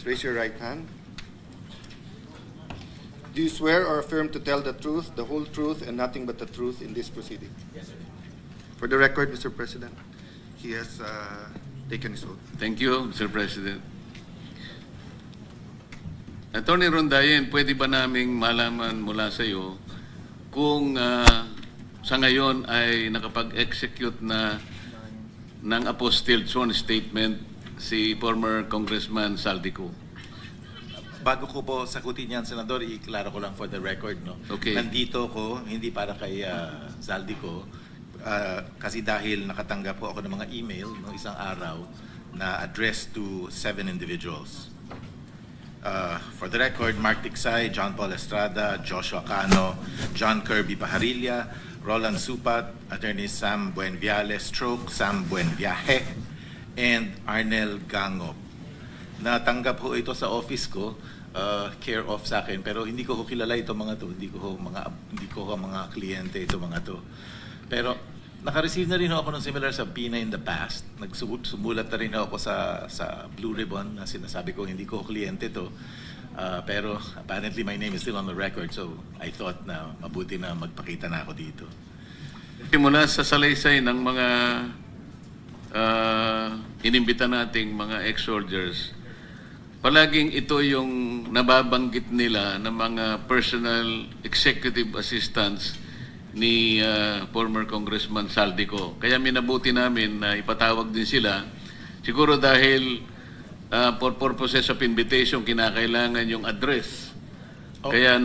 Raise your right hand. Do you swear or affirm to tell the truth, the whole truth, and nothing but the truth in this proceeding? Yes, sir. For the record, Mr. President, he has taken his oath. Thank you, Mr. President. Attorney Rondayen, pwede ba naming malaman mula sa iyo kung sa ngayon ay nakapag-execute na ng apostilled sworn statement si former Congressman Saldico? Bago ko po sagutin yan, Senador, i-klaro ko lang for the record, no? Okay. Nandito ko, hindi para kay Saldico, kasi dahil nakatanggap po ako ng mga email no, isang araw na addressed to 7 individuals. For the record, Mark Tiksay, John Paul Estrada, Joshua Cano, John Kirby Pajarilla, Roland Supat, Attorney Sam Buenviale Stroke, Sam Buenviaje, and Arnel Gangop. Natanggap ho ito sa office ko, care of sa akin, pero hindi ko kilala itong mga to, hindi ko mga kliyente itong mga to. Pero naka-receive na rin ako ng similar sa PINA in the past. Sumulat na rin ako sa Blue Ribbon na sinasabi ko hindi ko kliyente to. Pero apparently my name is still on the record, so I thought na mabuti na magpakita na ako dito. Mula sa salaysay ng mga inimbita nating mga ex-soldiers, palaging ito yung nababanggit nila ng mga personal executive assistants ni former Congressman Saldico. Kaya minabuti namin na ipatawag din sila. Siguro dahil for purposes of invitation, kinakailangan yung address. Oh. Kaya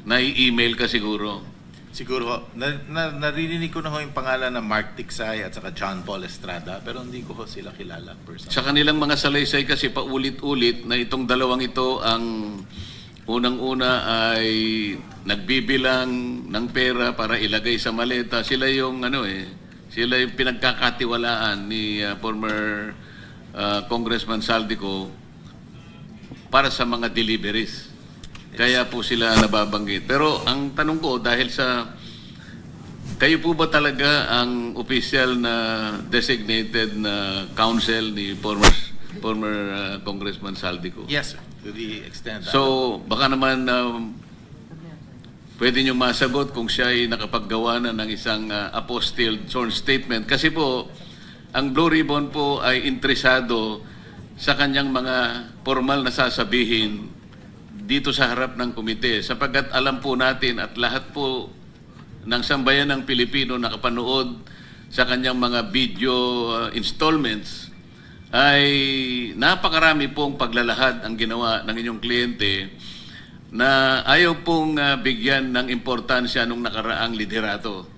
nai-email ka siguro. Siguro, naririnig ko na ho yung pangalan ng Mark Tiksay at saka John Paul Estrada, pero hindi ko ho sila kilala personally. Sa kanilang mga salaysay kasi paulit-ulit na itong dalawang ito ang unang-una ay nagbibilang ng pera para ilagay sa maleta. Sila yung sila yung pinagkakatiwalaan ni former Congressman Saldico para sa mga deliveries. Kaya po sila nababanggit. Pero ang tanong ko, dahil sa kayo po ba talaga ang official na designated na counsel ni former Congressman Saldico? Yes, sir. To the extent that... So, baka naman pwede nyo masagot kung siya ay nakapaggawa na ng isang apostilled sworn statement. Kasi po, ang Blue Ribbon po ay interesado sa kanyang mga formal na sasabihin dito sa harap ng komite. Sapagkat alam po natin at lahat po ng sambayan ng Pilipino nakapanood sa kanyang mga video installments ay napakarami pong paglalahad ang ginawa ng inyong kliyente na ayaw pong bigyan ng importansya nung nakaraang liderato.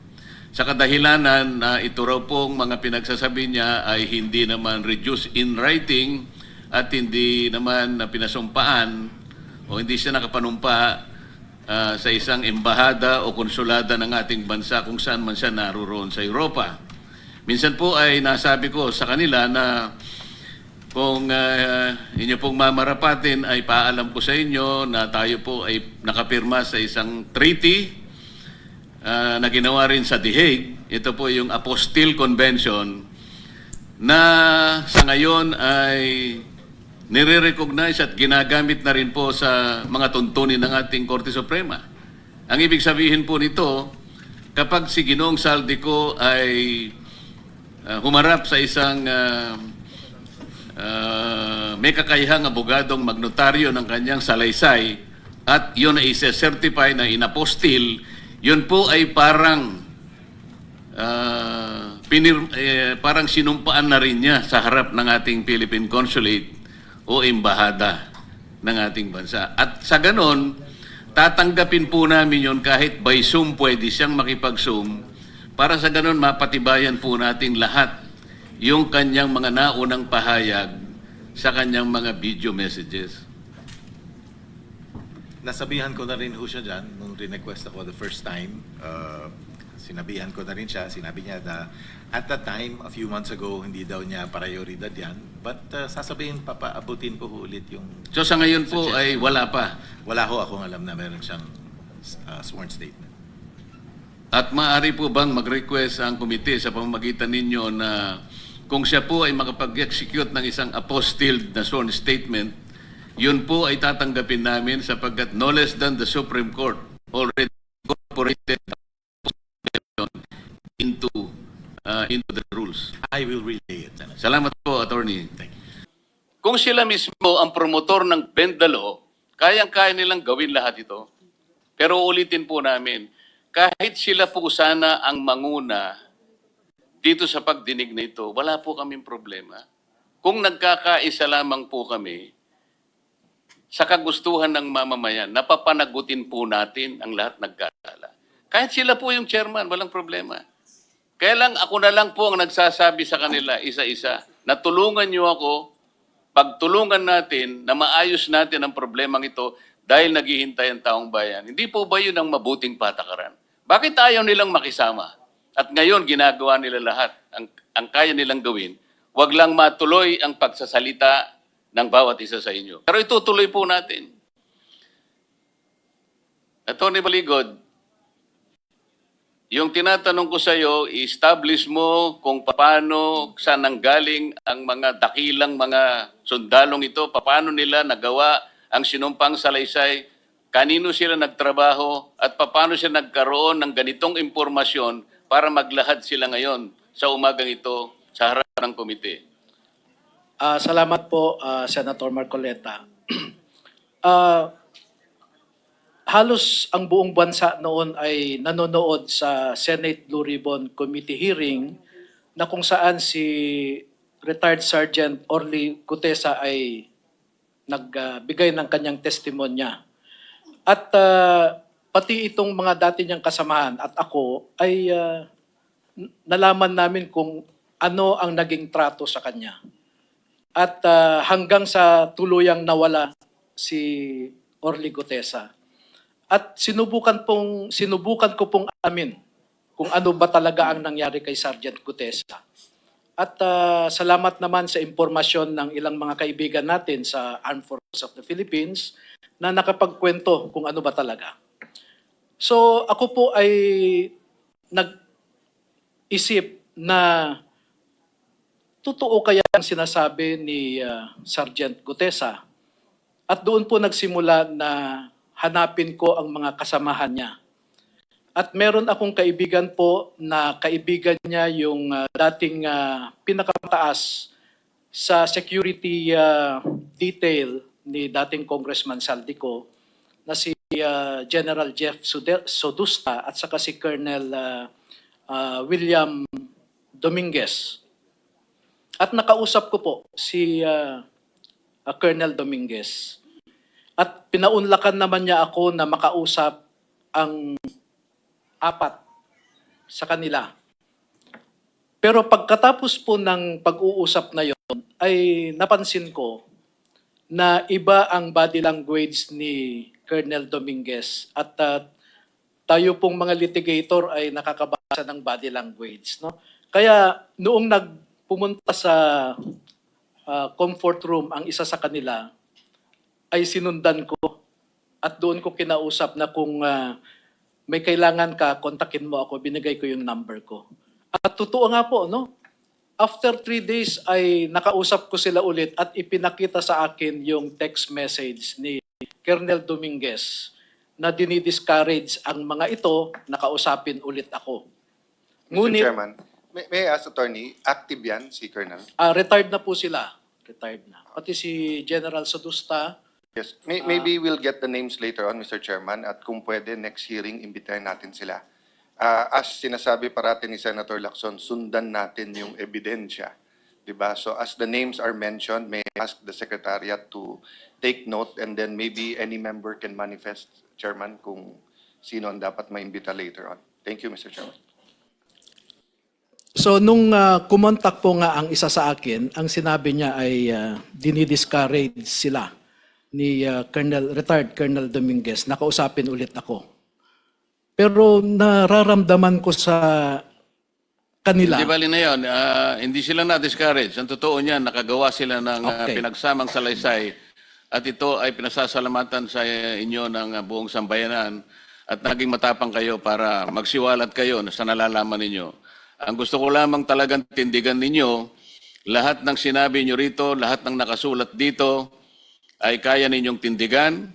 Sa kadahilanan na ito raw pong mga pinagsasabi niya ay hindi naman reduced in writing at hindi naman pinasumpaan o hindi siya nakapanumpa sa isang embahada o konsulada ng ating bansa kung saan man siya naroon sa Europa. Minsan po ay nasabi ko sa kanila na kung inyo pong mamarapatin ay paalam ko sa inyo na tayo po ay nakapirma sa isang treaty na ginawa rin sa The Hague. Ito po yung Apostille Convention na sa ngayon ay nire-recognize at ginagamit na rin po sa mga tuntunin ng ating Korte Suprema. Ang ibig sabihin po nito, kapag si Ginoong Saldico ay humarap sa isang may kakayahang abogadong magnotaryo ng kanyang salaysay at yun ay certify na inapostil, yun po ay parang parang sinumpaan na rin niya sa harap ng ating Philippine Consulate o embahada ng ating bansa. At sa ganon, tatanggapin po namin yun kahit by Zoom pwede siyang makipag-Zoom para sa ganon mapatibayan po natin lahat yung kanyang mga naunang pahayag sa kanyang mga video messages. Nasabihan ko na rin ho siya dyan nung request ako the first time. Sinabihan ko na rin siya. Sinabi niya na at that time, a few months ago, hindi daw niya prioridad yan. But sasabihin, papaabutin ko ulit yung... So sa ngayon po ay wala pa? Wala ho akong alam na meron siyang sworn statement. At maaari po bang mag-request ang komite sa pamamagitan ninyo na kung siya po ay makapag-execute ng isang apostilled na sworn statement, yun po ay tatanggapin namin sapagkat no less than the Supreme Court already incorporated into the rules. I will relay it, Senator. Salamat po, Attorney. Thank you. Kung sila mismo ang promotor ng Bendalo, kayang-kaya nilang gawin lahat ito. Pero ulitin po namin, kahit sila po sana ang manguna dito sa pagdinig na ito, wala po kaming problema. Kung nagkakaisa lamang po kami sa kagustuhan ng mamamayan, napapanagutin po natin ang lahat nagkakala. Kahit sila po yung chairman, walang problema. Kaya lang ako na lang po ang nagsasabi sa kanila isa-isa na tulungan niyo ako, pagtulungan natin na maayos natin ang problemang ito dahil naghihintay ang taong bayan. Hindi po ba yun ang mabuting patakaran? Bakit ayaw nilang makisama? At ngayon ginagawa nila lahat ang kaya nilang gawin. Huwag lang matuloy ang pagsasalita ng bawat isa sa inyo. Pero itutuloy po natin. Atty. Baligod, yung tinatanong ko sa iyo, i-establish mo kung paano, saan nanggaling ang mga dakilang mga sundalong ito, paano nila nagawa ang sinumpang salaysay, kanino sila nagtrabaho, at paano sila nagkaroon ng ganitong impormasyon para maglahad sila ngayon sa umagang ito sa harap ng komite. Salamat po, Senator Marcoleta. Halos ang buong bansa noon ay nanonood sa Senate Blue Ribbon Committee hearing na kung saan si retired Sergeant Orly Gutesa ay nagbigay ng kanyang testimonya. At pati itong mga dati niyang kasamahan at ako ay nalaman namin kung ano ang naging trato sa kanya. At hanggang sa tuluyang nawala si Orly Gutesa. At sinubukan ko pong alamin kung ano ba talaga ang nangyari kay Sergeant Gutesa. At salamat naman sa impormasyon ng ilang mga kaibigan natin sa Armed Forces of the Philippines na nakapagkwento kung ano ba talaga. So ako po ay nag-isip na totoo kaya ang sinasabi ni Sergeant Gutesa. At doon po nagsimula na hanapin ko ang mga kasamahan niya. At meron akong kaibigan po na kaibigan niya yung dating pinakamataas sa security detail ni dating Congressman Saldico na si General Jeff Sodusta at saka si Colonel William Dominguez. At nakausap ko po si Colonel Dominguez. At pinaunlakan naman niya ako na makausap ang 4 sa kanila. Pero pagkatapos po ng pag-uusap na yon, ay napansin ko na iba ang body language ni Colonel Dominguez. At tayo pong mga litigator ay nakakabasa ng body language. No? Kaya noong pumunta sa comfort room ang isa sa kanila, ay sinundan ko at doon ko kinausap na kung may kailangan ka, kontakin mo ako, binigay ko yung number ko. At totoo nga po, no? After 3 days ay nakausap ko sila ulit at ipinakita sa akin yung text message ni Colonel Dominguez na dinidiscourage ang mga ito, nakausapin ulit ako. Mr. Chairman, may I ask, Attorney, active yan si Colonel? Retired na po sila. Retired na. Pati si General Sodusta. Yes. Maybe we'll get the names later on, Mr. Chairman, at kung pwede, next hearing, imbitahin natin sila. As sinasabi parati ni Senator Lacson, sundan natin yung ebidensya. Diba? So as the names are mentioned, may I ask the Secretariat to take note and then maybe any member can manifest, Chairman, kung sino ang dapat maimbita later on. Thank you, Mr. Chairman. So nung kumontak po nga ang isa sa akin, ang sinabi niya ay dinidiscourage sila ni retired Colonel Dominguez, nakausapin ulit ako. Pero nararamdaman ko sa kanila. Hindi bali na yun. Hindi sila na-discourage. Ang totoo niyan, nakagawa sila ng pinagsamang salaysay at ito ay pinasasalamatan sa inyo ng buong sambayanan at naging matapang kayo para magsiwalat kayo sa nalalaman ninyo. Ang gusto ko lamang talagang tindigan ninyo Lahat ng sinabi nyo rito, lahat ng nakasulat dito ay kaya ninyong tindigan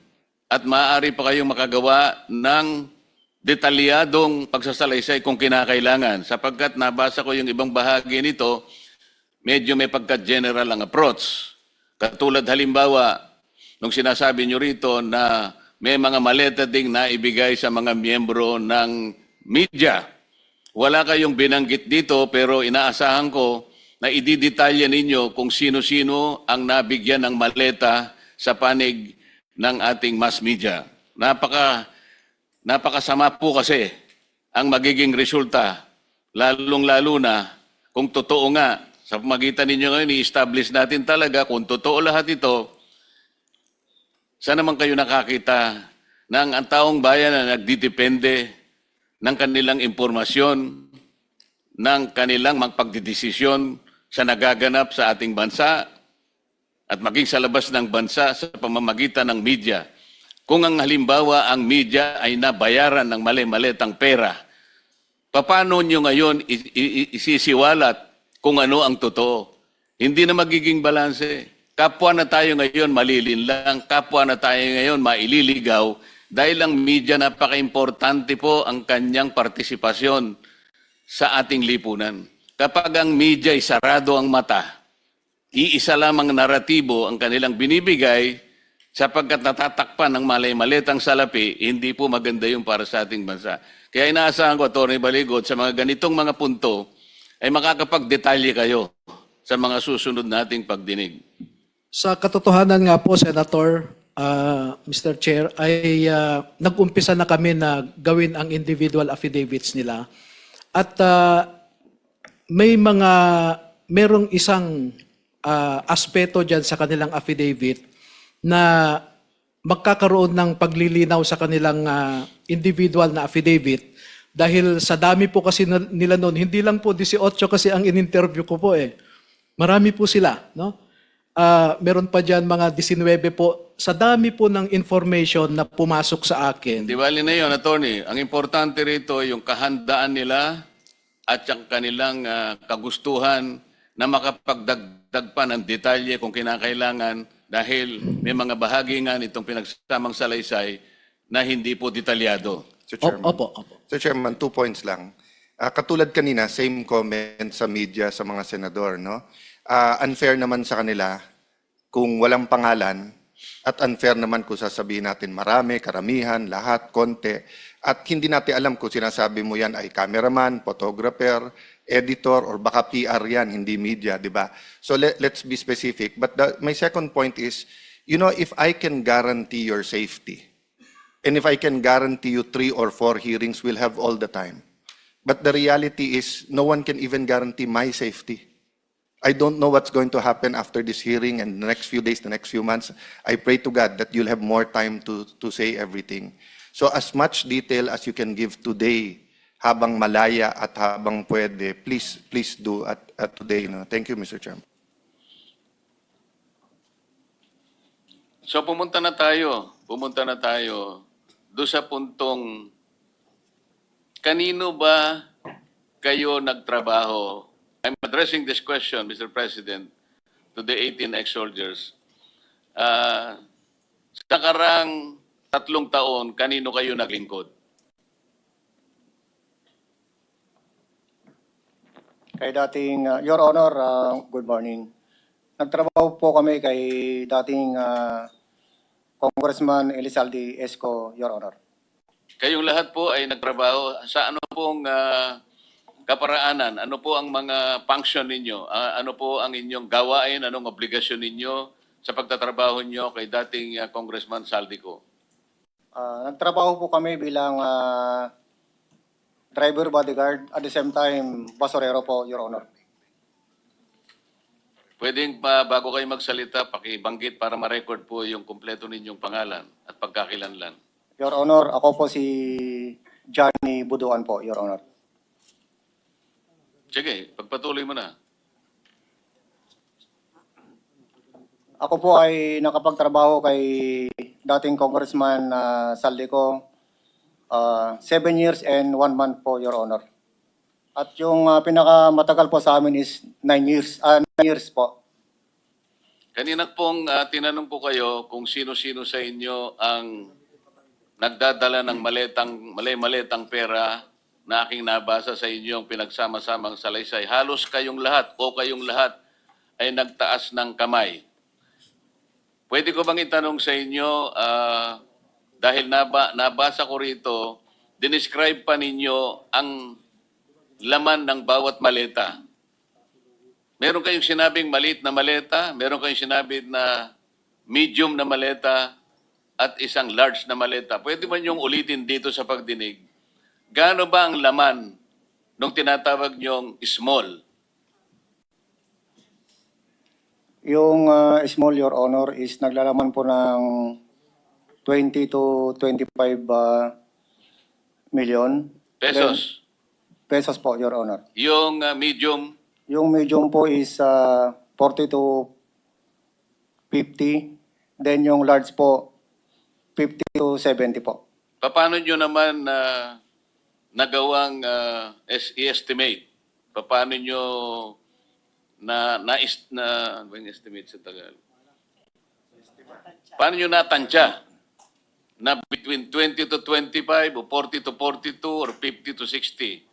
at maaari pa kayong makagawa ng detalyadong pagsasalaysay kung kinakailangan. Sapagkat nabasa ko yung ibang bahagi nito, medyo may pagka-general ang approach. Katulad halimbawa, nung sinasabi nyo rito na may mga maleta ding naibigay sa mga miyembro ng media. Wala kayong binanggit dito pero inaasahan ko na ididetalya ninyo kung sino-sino ang nabigyan ng maleta sa panig ng ating mass media. Napakasama po kasi ang magiging resulta, lalong-lalo na kung totoo nga, sa pamagitan ninyo ngayon, i-establish natin talaga kung totoo lahat ito, saan naman kayo nakakita ng ang taong bayan na nagdidepende ng kanilang impormasyon, ng kanilang magpagdidesisyon sa nagaganap sa ating bansa at maging sa labas ng bansa sa pamamagitan ng media. Kung ang halimbawa ang media ay nabayaran ng mali-malitang pera, paano nyo ngayon isisiwalat kung ano ang totoo? Hindi na magiging balanse. Kapwa na tayo ngayon malilinlang, kapwa na tayo ngayon maililigaw dahil ang media napaka-importante po ang kanyang partisipasyon sa ating lipunan. Kapag ang media ay sarado ang mata, iisa lamang naratibo ang kanilang binibigay sapagkat natatakpan ng malay-malitang salapi, hindi po maganda yung para sa ating bansa. Kaya inaasahan ko, Atty. Baligod, sa mga ganitong mga punto, ay makakapagdetalye kayo sa mga susunod nating pagdinig. Sa katotohanan nga po, Senator, Mr. Chair, ay nag-umpisa na kami na gawin ang individual affidavits nila. At merong isang aspeto dyan sa kanilang affidavit na magkakaroon ng paglilinaw sa kanilang individual na affidavit dahil sa dami po kasi nila noon, hindi lang po 18 kasi ang in-interview ko po eh. Marami po sila, no? Meron pa dyan mga 19 po. Sa dami po ng information na pumasok sa akin. Di bali na yun, Attorney. Ang importante rito yung kahandaan nila at yung kanilang kagustuhan na makapagdagdag pa ng detalye kung kinakailangan dahil may mga bahagi nga nitong pinagsamang salaysay na hindi po detalyado. Mr. Chairman. Opo. Sir Chairman, 2 points lang. Katulad kanina, same comment sa media sa mga senador, no? Unfair naman sa kanila kung walang pangalan at unfair naman kung sasabihin natin marami, karamihan, lahat, konti. At hindi natin alam kung sinasabi mo yan ay cameraman, photographer, editor, or baka PR yan, hindi media, di ba? So let's be specific. But my second point is, you know, if I can guarantee your safety, and if I can guarantee you 3 or 4 hearings, we'll have all the time. But the reality is, no one can even guarantee my safety. I don't know what's going to happen after this hearing and the next few days, the next few months. I pray to God that you'll have more time to say everything. So as much detail as you can give today, habang malaya at habang pwede, please do at today. No? Thank you, Mr. Chairman. So pumunta na tayo doon sa puntong kanino ba kayo nagtrabaho? I'm addressing this question, Mr. President, to the 18 ex-soldiers. Sa nakarang 3 taon, kanino kayo naglingkod? Kay dating, Your Honor, good morning. Nagtrabaho po kami kay dating Congressman Elizalde Esco, Your Honor. Kayong lahat po ay nagtrabaho sa ano pong kaparaanan? Ano po ang mga function ninyo? Ano po ang inyong gawain? Anong obligasyon ninyo sa pagtatrabaho nyo kay dating Congressman Saldico? Nagtrabaho po kami bilang driver bodyguard at the same time basurero po, Your Honor. Pwedeng bago kayo magsalita, pakibanggit para ma-record po yung kumpleto ninyong pangalan at pagkakilanlan. Your Honor, ako po si Johnny Buduan po, Your Honor. Sige, pagpatuloy mo na. Ako po ay nakapagtrabaho kay dating Congressman Saldico 7 years and 1 month po, Your Honor. At yung pinakamatagal po sa amin is 9 years. 9 years po. Kanina pong tinanong po kayo kung sino-sino sa inyo ang nagdadala ng maletang pera na aking nabasa sa inyong pinagsama-samang salaysay. Halos kayong lahat o kayong lahat ay nagtaas ng kamay. Pwede ko bang itanong sa inyo, dahil nabasa ko rito, dinescribe pa ninyo ang laman ng bawat maleta. Meron kayong sinabing maliit na maleta, meron kayong sinabi na medium na maleta, at isang large na maleta. Pwede ba niyong ulitin dito sa pagdinig? Gaano ba ang laman nung tinatawag niyong small? Yung small, Your Honor, is naglalaman po ng 20 to 25 million. Pesos. Pesos po, Your Honor. Yung medium, Yung medium po is 40 to 50. Then yung large po, 50 to 70 po. paano niyo naman nagawang i-estimate? Paano niyo ano ba yung estimate sa Tagalog? Paano niyo natansya na between 20 to 25 o 40 to 42 or 50 to 60?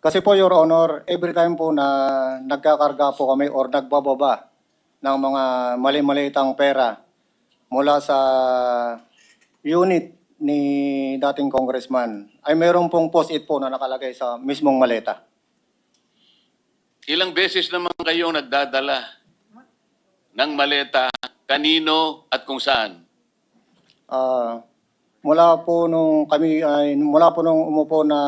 Kasi po, Your Honor, every time po na nagkakarga po kami or nagbababa ng mga mali-malitang pera mula sa unit ni dating congressman, ay mayroon pong post-it po na nakalagay sa mismong maleta. Ilang beses naman kayong nagdadala ng maleta, kanino at kung saan? Mula po nung umupo na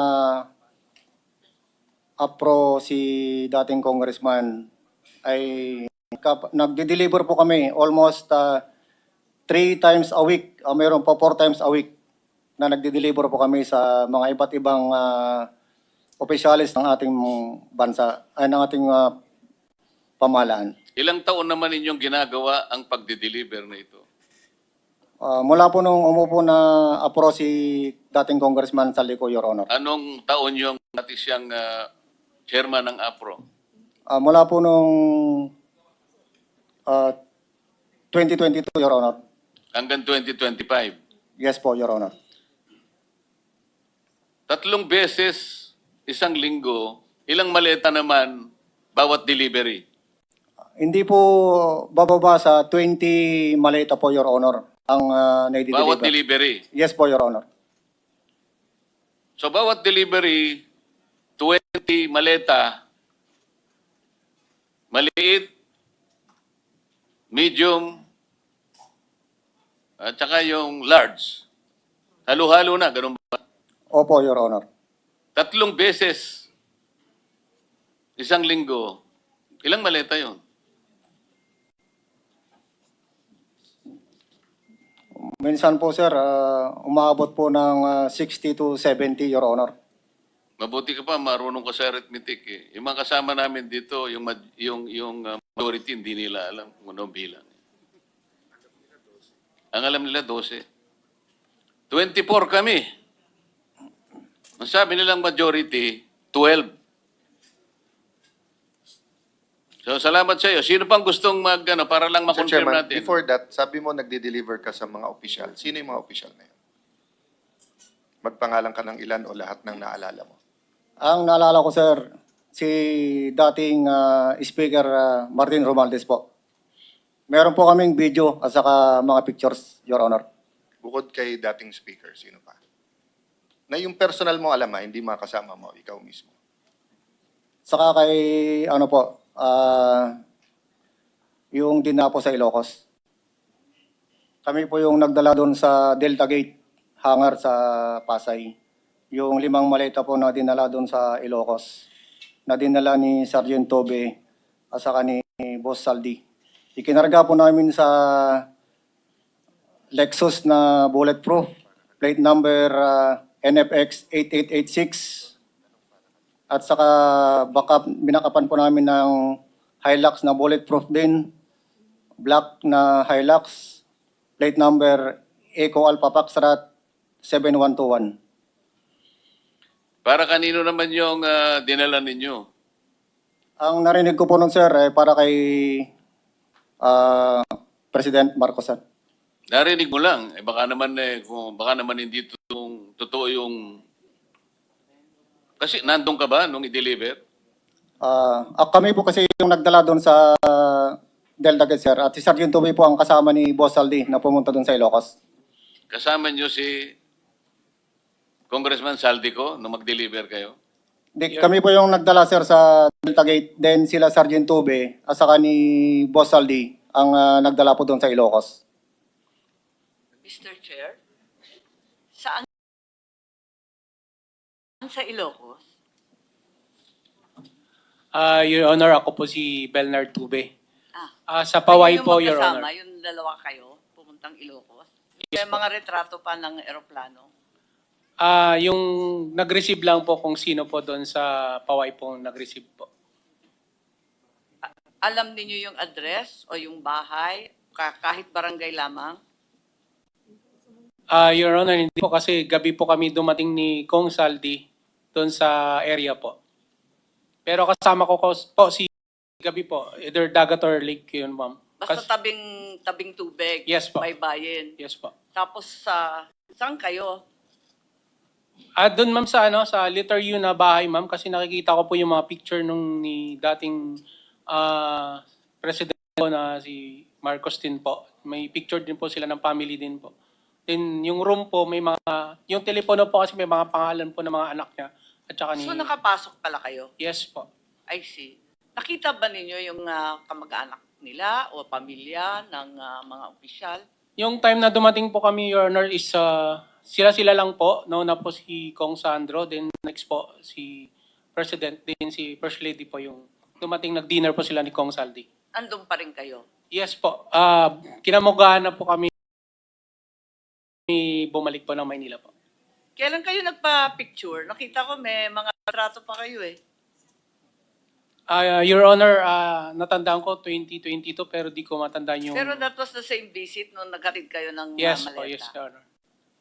apro si dating congressman ay nagde-deliver po kami almost 3 times a week. Mayroon po 4 times a week na nagde-deliver po kami sa mga iba't ibang opisyalis ng ating bansa, ay ng ating pamahalaan. Ilang taon naman ninyong ginagawa ang pagde-deliver na ito? Mula po nung umupo na apro si dating congressman Saldico, Your Honor. Anong taon yung dati siyang chairman ng APRO? Mula po nung 2022, Your Honor. Hanggang 2025. Yes po, Your Honor. 3 beses, isang linggo, ilang maleta naman bawat delivery? Hindi po bababa sa 20 maleta po, Your Honor, ang naidideliver. Bawat delivery. Yes po, Your Honor. So bawat delivery, 20 maleta, maliit, medium, at saka yung large. Halo-halo na, ganun ba? Opo, Your Honor. 3 beses, isang linggo, ilang maleta yon? Minsan po, sir, umaabot po ng 60 to 70, Your Honor. Mabuti ka pa, marunong ka sa arithmetic eh. Yung mga kasama namin dito, yung majority, hindi nila alam kung anong bilang. Ang alam nila, 12. 24 kami. Ang sabi nilang majority, 12. So, salamat sa iyo. Sino pang gustong para lang Mr. makonfirm Chairman, natin? before that, sabi mo nagde-deliver ka sa mga opisyal. Sino yung mga opisyal na yun? Magpangalan ka ng ilan o lahat ng naalala mo? Ang naalala ko, sir, si dating Speaker Martin Romualdez po. Meron po kaming video at saka mga pictures, Your Honor. Bukod kay dating speaker, sino pa? Na yung personal mo alam hindi mga kasama mo, ikaw mismo. Saka kay, yung dinapo sa Ilocos. Kami po yung nagdala doon sa Delta Gate, hangar sa Pasay. Yung 5 maleta po na dinala doon sa Ilocos. Na dinala ni Sergeant Tobe at saka ni Boss Saldi. Ikinarga po namin sa Lexus na bulletproof, plate number NFX 8886. At saka binakapan po namin ng Hilux na bulletproof din, black na Hilux, plate number Eco Alpha Foxtrot 7121. Para kanino naman yung dinala ninyo? Ang narinig ko po nun, sir, para kay President Marcos. Narinig mo lang. Baka naman hindi totoo yung... Kasi nandun ka ba nung i-deliver? Kami po kasi yung nagdala doon sa Delta Gate, sir. At si Sergeant Tubay po ang kasama ni Boss Aldi na pumunta doon sa Ilocos. Kasama nyo si Congressman Saldico nung mag-deliver kayo? Kami po yung nagdala, sir, sa Delta Gate. Then sila Sergeant Tubay at saka ni Boss Aldi ang nagdala po doon sa Ilocos. Mr. Chair, saan sa Ilocos? Your Honor, ako po si Belnar Tube. Sa Kayo Paway yung po, Your magkasama, Honor. yung dalawa kayo, pumuntang Ilocos? May mga retrato pa ng eroplano. Yung nag-receive lang po kung sino po doon sa Paway po nag-receive po. Alam niyo yung address o yung bahay, kahit barangay lamang? Your Honor, hindi po kasi gabi po kami dumating ni Kong Saldi doon sa area po. Pero kasama ko po si gabi po, either Dagat or Lake yun, ma'am. Basta tabing tubig, Yes po. baybayin. Yes po. Tapos saan kayo? Doon ma'am sa letter U na bahay ma'am kasi nakikita ko po yung mga picture nung ni dating president po na si Marcos din po. May picture din po sila ng family din po. Then yung room po may yung telepono po kasi may mga pangalan po ng mga anak niya at saka ni So nakapasok pala kayo? Yes po. I see. Nakita ba ninyo yung kamag-anak nila o pamilya ng mga opisyal? Yung time na dumating po kami, Your Honor, is sila lang po. Nauna po si Kong Sandro, then next po si President, then si First Lady po yung dumating, nag-dinner po sila ni Kong Saldi. Andun pa rin kayo? Yes po. Kinamugahan na po kami bumalik po ng Maynila po. Kailan kayo nagpa-picture? Nakita ko may mga retrato pa kayo eh. Your Honor, natandaan ko 2022 pero di ko matandaan yung... Pero that was the same visit nung naghatid kayo ng Yes maleta. po, yes, Your Honor.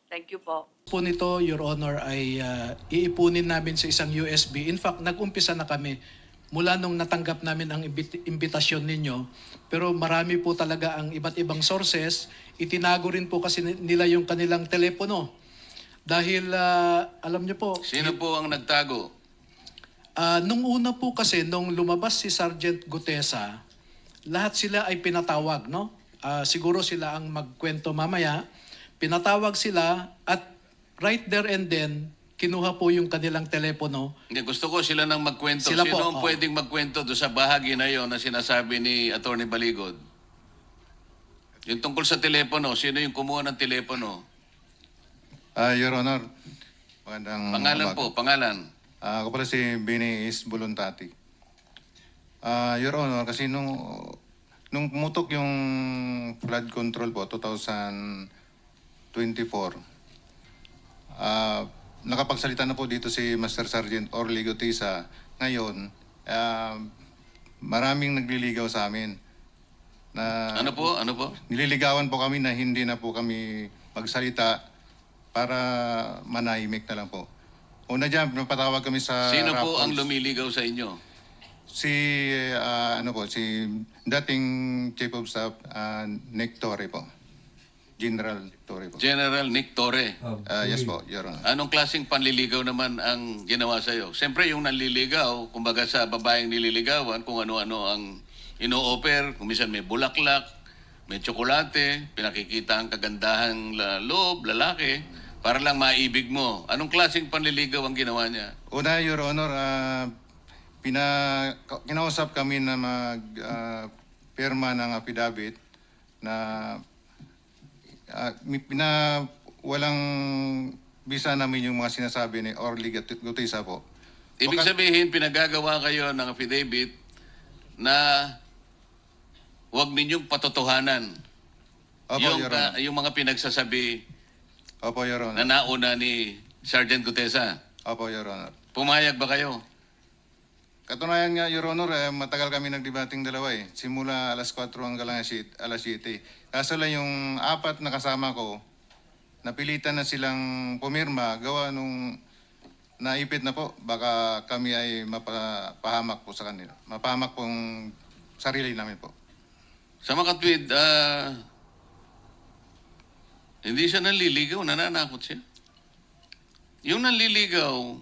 Thank you po. Po nito, Your Honor, ay iipunin namin sa isang USB. In fact, nag-umpisa na kami mula nung natanggap namin ang imbitasyon ninyo. Pero marami po talaga ang iba't ibang sources. Itinago rin po kasi nila yung kanilang telepono. Dahil, alam niyo po... Sino po ang nagtago? Nung una po kasi, nung lumabas si Sergeant Gutesa, lahat sila ay pinatawag, no? Siguro sila ang magkwento mamaya. Pinatawag sila at right there and then, kinuha po yung kanilang telepono. Hindi, gusto ko sila nang magkwento. Sila Sino po, ang pwedeng magkwento doon sa bahagi na yon na sinasabi ni Attorney Baligod? Yung tungkol sa telepono, sino yung kumuha ng telepono? Your Honor, magandang Pangalan umaga. po, pangalan. Ako pala si Bini Is Buluntati. Your Honor, kasi nung pumutok yung flood control po, 2024, nakapagsalita na po dito si Master Sergeant Orly Gutesa. Ngayon, maraming nagliligaw sa amin. Ano po? Ano po? Nililigawan po kami na hindi na po kami magsalita para manahimik na lang po. Una dyan, napatawag kami sa Sino po Raffles. ang lumiligaw sa inyo? Si si dating Chief of Staff Nick Torre po. General Torre po. General Nick Torre. Yes po, Your Honor. Anong klaseng panliligaw naman ang ginawa sa'yo? Siyempre yung nanliligaw, kumbaga sa babaeng nililigawan, kung ano-ano ang ino-offer, kung minsan may bulaklak, may tsokolate, pinakikita ang kagandahang loob, lalaki, para lang maibig mo. Anong klaseng panliligaw ang ginawa niya? Una, Your Honor, kinausap kami na pirma ng affidavit na walang visa namin yung mga sinasabi ni Orly Gutesa po. Ibig sabihin, pinagagawa kayo ng affidavit na huwag ninyong patotohanan Opo, Your Honor. yung mga pinagsasabi Opo, Your na Honor. nauna ni Sergeant Gutesa. Opo, Your Honor. Pumayag ba kayo? Katunayan nga, Your Honor, matagal kami nagdebating dalawa eh. Simula alas 4 hanggang alas 7. Kaso lang yung apat na kasama ko, napilitan na silang pumirma gawa nung naipit na po. Baka kami ay mapahamak po sa kanila. Mapahamak pong sarili namin po. Sa makatwid, hindi siya nanliligaw, nananakot siya. Yung nanliligaw,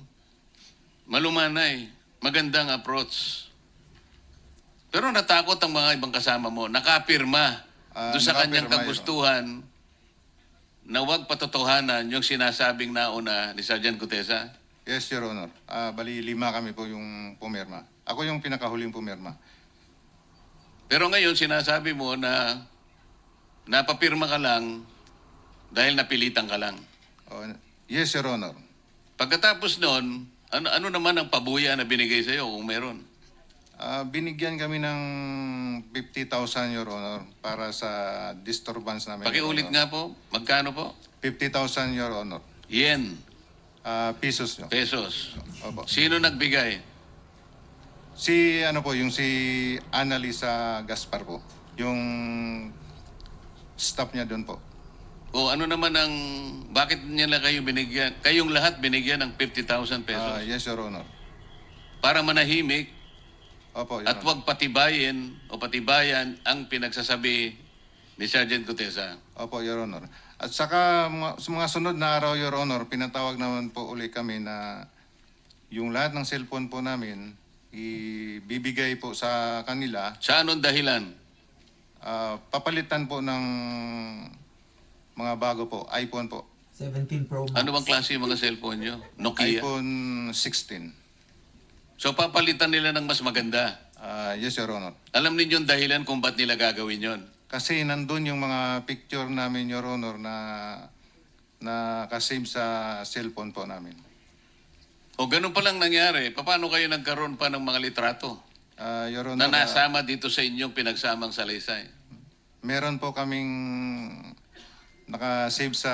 malumanay, magandang approach. Pero natakot ang mga ibang kasama mo, nakapirma doon sa kanyang nakapirma, kagustuhan na huwag patotohanan yung sinasabing nauna ni Sergeant Gutesa. Yes, Your Honor. Bali, 5 kami po yung pumirma. Ako yung pinakahuling pumirma. Pero ngayon sinasabi mo na napapirma ka lang dahil napilitan ka lang. Yes, Your Honor. Pagkatapos noon, ano naman ang pabuya na binigay sa iyo kung meron? Binigyan kami ng 50,000, Your Honor, para sa disturbance namin. Pakiulit Your Honor. nga po, magkano po? 50,000, Your Honor. Yen, Pesos nyo. pesos. Opo. Sino nagbigay? Yung si Annalisa Gaspar po. Yung staff niya doon po. O ano naman ang, bakit nila kayo binigyan? Kayong lahat binigyan ng 50,000 pesos Yes, Your Honor. para manahimik Opo, Your at Honor. wag patibayin o patibayan ang pinagsasabi ni Sergeant Gutesa. Opo, Your Honor. At saka sa mga sunod na araw, Your Honor, pinatawag naman po uli kami na yung lahat ng cellphone po namin ibibigay po sa kanila. Sa anong dahilan? Papalitan po ng mga bago po, iPhone po. 17 Pro Max. Ano bang klase yung mga cellphone nyo? Nokia? iPhone 16. So papalitan nila ng mas maganda. Yes, Your Honor. Alam ninyong dahilan kung ba't nila gagawin yon? Kasi nandun yung mga picture namin, Your Honor, na kasave sa cellphone po namin. O ganun palang nangyari, paano kayo nagkaroon pa ng mga litrato Your na Honor, nasama dito sa inyong pinagsamang salaysay? meron po kaming nakasave sa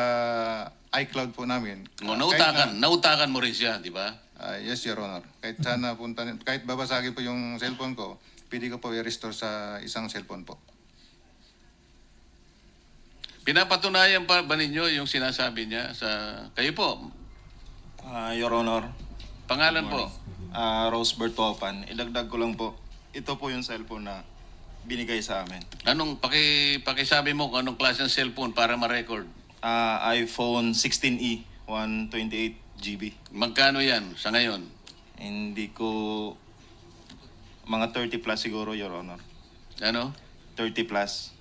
iCloud po namin. O, nautakan mo rin siya, di ba? Yes, Your Honor. Kahit babasagin po yung cellphone ko, pwede ko po i-restore sa isang cellphone po. Pinapatunayan pa ba ninyo yung sinasabi niya sa... Kayo po, Your Honor, pangalan po. Rose Bertopan. Idagdag ko lang po, ito po yung cellphone na binigay sa amin. Anong, pakisabi mo kung anong klase ng cellphone para ma-record. iPhone 16e, 128 GB. Magkano yan sa ngayon? Hindi ko, mga 30 plus siguro, Your Honor. Ano? 30 plus.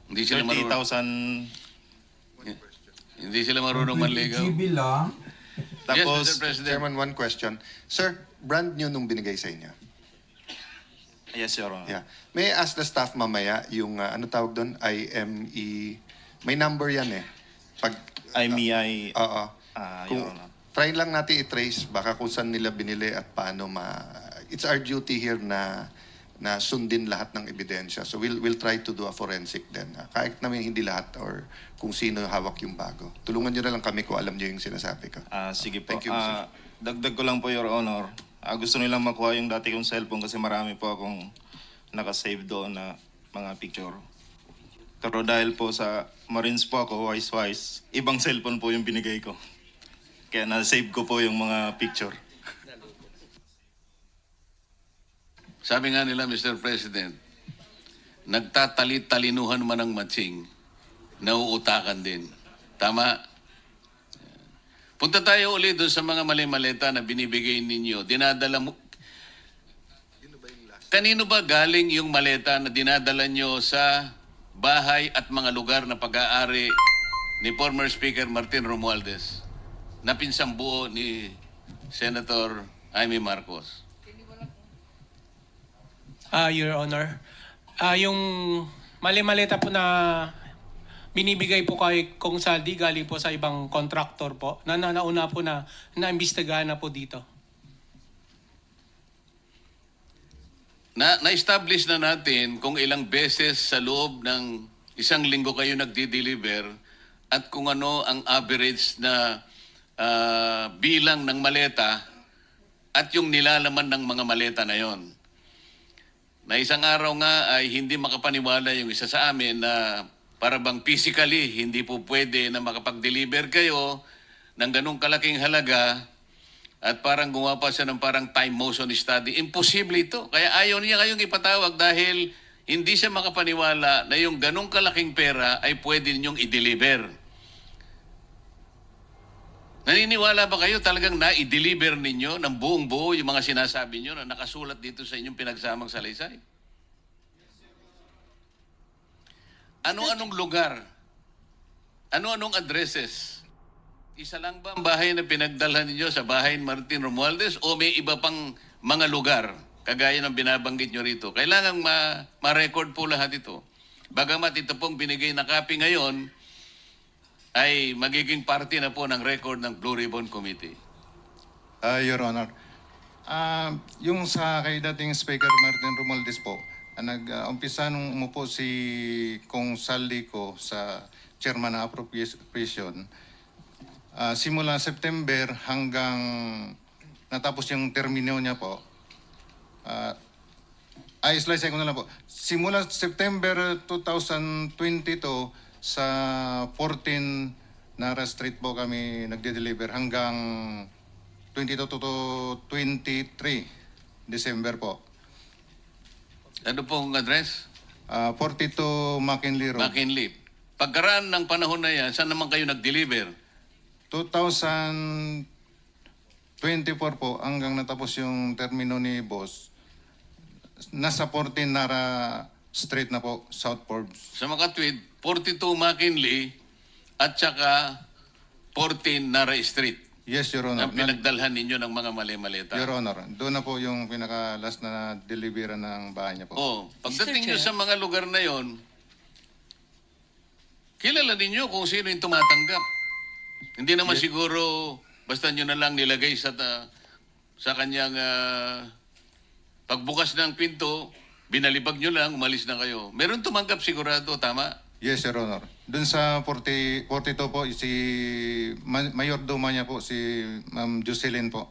Hindi sila marunong, 30,000. hindi sila marunong manligaw. GB lang. Yes, Tapos, Mr. President. Chairman, one question. Sir, brand new nung binigay sa inyo. yes, Your Honor. Yeah. May I ask the staff mamaya yung, ano tawag doon? IME. May number yan eh. Pag, IMEI, oo. Your Honor. Try lang natin i-trace baka kung saan nila binili at paano It's our duty here na sundin lahat ng ebidensya. So we'll try to do a forensic then. Kahit namin hindi lahat or kung sino hawak yung bago. Tulungan nyo na lang kami kung alam nyo yung sinasabi ko. Sige po. Thank you, Mr. Dagdag ko lang po, Your Honor. Gusto nilang makuha yung dati kong cellphone kasi marami po akong nakasave doon na mga picture. Pero dahil po sa Marines po ako, wise, ibang cellphone po yung binigay ko. Kaya na-save ko po yung mga picture. Sabi nga nila, Mr. President, nagtatalit-talinuhan man ang matsing, nauutakan din. Tama? Punta tayo ulit doon sa mga mali-maleta na binibigay ninyo. Dinadala mo... Kanino ba galing yung maleta na dinadala nyo sa bahay at mga lugar na pag-aari ni former Speaker Martin Romualdez na pinsang buo ni Senator Amy Marcos? Your Honor, yung mali-maleta po na binibigay po kay Kong Saldi galing po sa ibang contractor po na nauna po na naimbestigahan na po dito. Na-establish na natin kung ilang beses sa loob ng isang linggo kayo nagdi-deliver at kung ano ang average na bilang ng maleta at yung nilalaman ng mga maleta na yon. Na isang araw nga ay hindi makapaniwala yung isa sa amin na para bang physically hindi po pwede na makapag-deliver kayo ng ganong kalaking halaga at parang gumawa pa siya ng parang time motion study. Imposible ito. Kaya ayaw niya kayong ipatawag dahil hindi siya makapaniwala na yung ganong kalaking pera ay pwede ninyong i-deliver. Naniniwala ba kayo talagang na-i-deliver ninyo ng buong buo yung mga sinasabi nyo na nakasulat dito sa inyong pinagsamang salaysay? Ano-anong lugar? Ano-anong addresses? Isa lang ba ang bahay na pinagdalhan ninyo sa bahay ni Martin Romualdez o may iba pang mga lugar kagaya ng binabanggit nyo rito? Kailangang ma-record po lahat ito. Bagamat ito pong binigay na copy ngayon, ay magiging parte na po ng record ng Blue Ribbon Committee. Your Honor, yung sa kay dating Speaker Martin Romualdez po, nag-umpisa nung umupo si Kong Saldico sa chairman ng appropriation, simula September hanggang natapos yung termino niya po, slice ko na lang po. Simula September 2022 sa 14 Nara Street po kami nagde-deliver hanggang 22 to 23 December po. Ano pong address? 42 McKinley Road. McKinley. Pagkaraan ng panahon na yan, saan naman kayo nag-deliver? 2024 po hanggang natapos yung termino ni Boss. Nasa 14 Nara Street na po, South Forbes. Sa Makatwid, 42 McKinley at saka 14 Nara Street. Yes, Your Honor. Ang pinagdalhan ninyo ng mga mali-maleta. Your Honor, doon na po yung pinaka-last na deliveran ng bahay niya po. Oh, pagdating nyo sa mga lugar na yon, kilala ninyo kung sino yung tumatanggap. Hindi naman siguro basta nyo na lang nilagay sa kanyang pagbukas ng pinto, binalibag nyo lang, umalis na kayo. Meron tumanggap sigurado, tama? Yes, Your Honor. Doon sa 42 po, si Mayordoma niya po, si Ma'am Jocelyn po.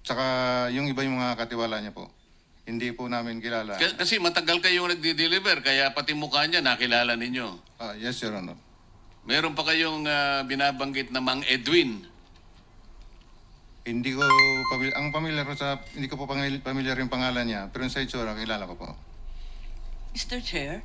Tsaka yung iba yung mga katiwala niya po. Hindi po namin kilala. Kasi matagal kayong nagdi-deliver, kaya pati mukha niya nakilala ninyo. Yes, Your Honor. Meron pa kayong binabanggit na Mang Edwin. Hindi ko hindi ko po pamilyar yung pangalan niya, pero sa itsura kilala ko po. Mr. Chair,